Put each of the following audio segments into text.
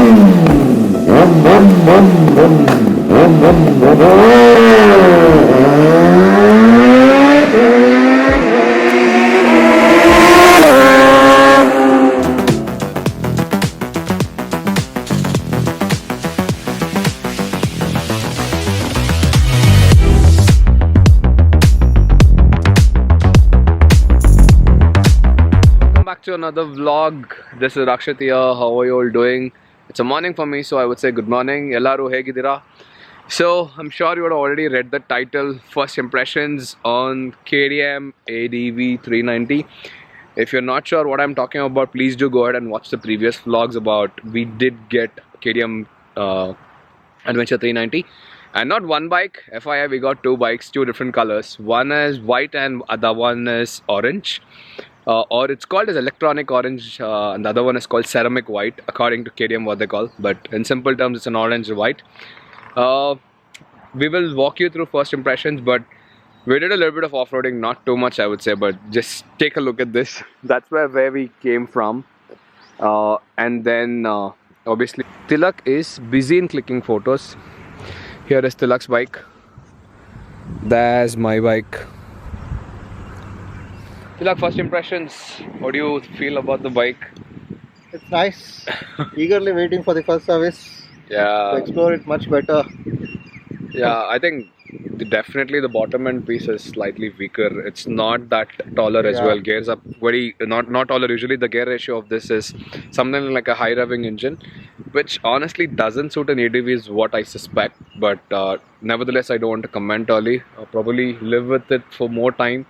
Back to another vlog. This is Rakshit here. How are you all doing? It's a morning for me, so I would say good morning. Ellaru hegidira. So I'm sure you would have already read the title, First Impressions on KTM ADV 390. If you're not sure what I'm talking about, please do go ahead and watch the previous vlogs about we did get KTM Adventure 390. And not one bike, FYI, we got two bikes, two different colors. One is white and other one is orange. Or it's called as electronic orange, and the other one is called ceramic white, according to KTM what they call. But in simple terms, it's an orange white. We will walk you through first impressions, but we did a little bit of off-roading, not too much I would say, but just take a look at this. That's where we came from. And then obviously Tilak is busy in clicking photos. Here is Tilak's bike. There's my bike. Tilak, first impressions. What do you feel about the bike? It's nice. Eagerly waiting for the first service to Yeah, explore it much better. yeah. I think definitely the bottom end piece is slightly weaker. It's not that taller as Yeah. well. Gears up very not taller. Usually the gear ratio of this is something like a high revving engine, which honestly doesn't suit an ADV is what I suspect. But nevertheless, I don't want to comment early. I'll probably live with it for more time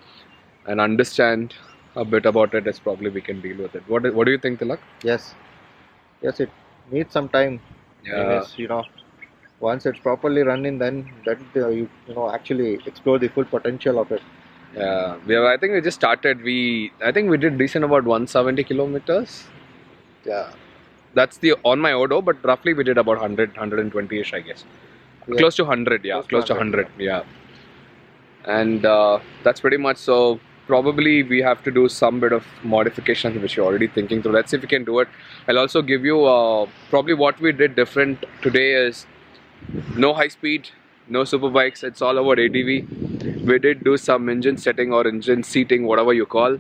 and understand a bit about it as probably we can deal with it. What do you think, Tilak? Yes, yes, it needs some time. Yeah. Once it's properly running, then that you actually explore the full potential of it. Yeah, I think we just started. I think we did decent about 170 kilometers. Yeah, that's the on my Odo, but roughly we did about 100, 120ish, I guess. Yeah. Close to 100, yeah, close to 100, yeah. And that's pretty much so. Probably we have to do some bit of modifications which you're already thinking through. Let's see if we can do it. I'll also give you probably what we did different today is no high speed, no super bikes. It's all about ATV. We did do some engine setting or engine seating, whatever you call.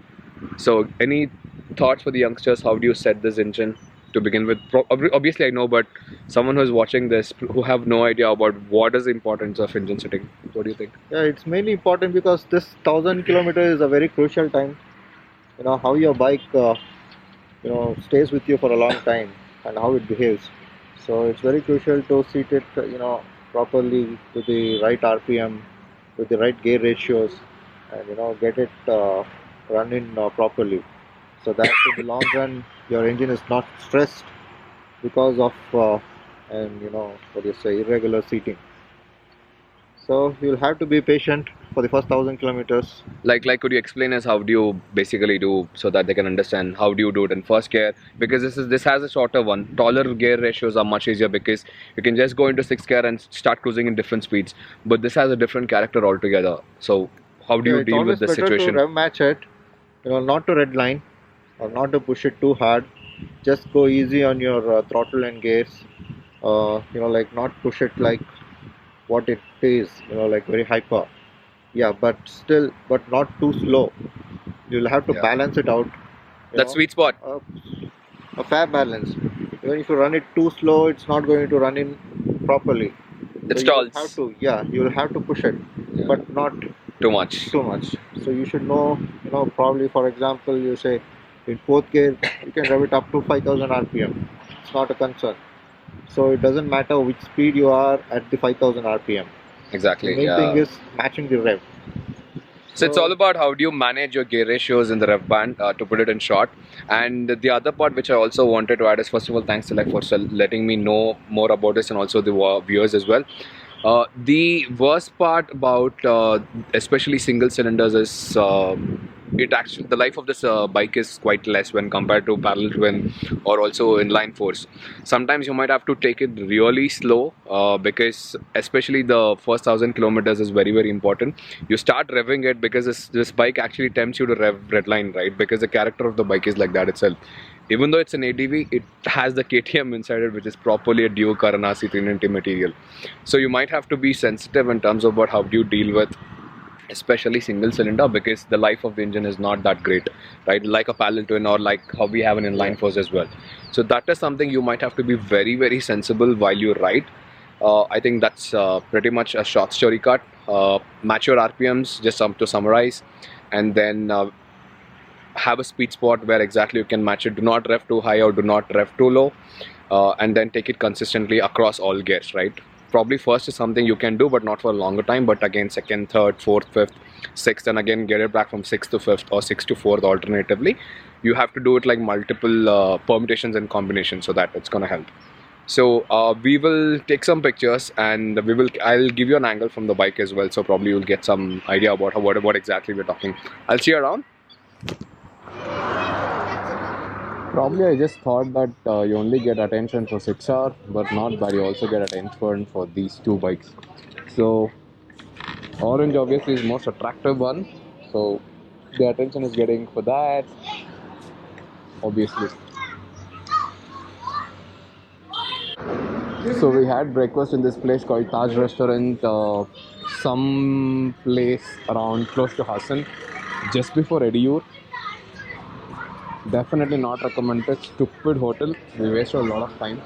So any thoughts for the youngsters? How do you set this engine to begin with? Obviously I know, but someone who's watching this who have no idea about what is the importance of engine setting, what do you think? Yeah, it's mainly important because this 1,000 kilometers is a very crucial time. How your bike stays with you for a long time and how it behaves. So it's very crucial to seat it properly to the right RPM, with the right gear ratios, and get it running properly, so that in the long run your engine is not stressed because of irregular seating. So you'll have to be patient for the first 1,000 kilometers. Like could you explain us how do you basically do so that they can understand how do you do it in first gear, because this has a shorter one. Taller gear ratios are much easier because you can just go into sixth gear and start cruising in different speeds, but this has a different character altogether. So how do you deal with this It's always better situation? to rev match it, not to red line or not to push it too hard. Just go easy on your throttle and gears. Not push it like what it is, like very hyper. Yeah, but not too slow. You'll have to Yeah. balance it out. That sweet spot. A fair balance. Even if you run it too slow, it's not going to run in properly. It So stalls. you'll have to push it, Yeah. but not Too much. too much. So you should know, probably for example, you say in fourth gear, you can rev it up to 5,000 RPM. It's not a concern. So it doesn't matter which speed you are at the 5,000 RPM. Exactly. The main Yeah. thing is matching the rev. So it's all about how do you manage your gear ratios in the rev band, to put it in short. And the other part which I also wanted to add is, first of all, thanks to for letting me know more about this, and also the viewers as well. The worst part about especially single cylinders is the life of this bike is quite less when compared to parallel twin or also inline force. Sometimes you might have to take it really slow, because especially the first 1,000 kilometers is very, very important. You start revving it because this bike actually tempts you to rev redline, right? Because the character of the bike is like that itself. Even though it's an ADV, it has the KTM inside it, which is properly a Duke or an RC390 material. So you might have to be sensitive in terms of how do you deal with especially single cylinder, because the life of the engine is not that great, right? Like a parallel twin, or like how we have an inline force as well. So that is something you might have to be very, very sensible while you ride. I think that's pretty much a short story cut. Match your RPMs, just to summarize, and then have a speed spot where exactly you can match it. Do not rev too high or do not rev too low, and then take it consistently across all gears, right? Probably first is something you can do, but not for a longer time. But again, second, third, fourth, fifth, sixth, and again get it back from sixth to fifth or sixth to fourth alternatively. You have to do it like multiple permutations and combinations, so that it's gonna help. So we will take some pictures, and I'll give you an angle from the bike as well. So probably you'll get some idea about what exactly we're talking. I'll see you around. Probably I just thought that you only get attention for 6R, but not that you also get attention for these two bikes. So orange obviously is most attractive one, so the attention is getting for that, obviously. So we had breakfast in this place called Taj Restaurant, some place around close to Hassan, just before Ediyur. Definitely not recommended. Stupid hotel. We wasted a lot of time.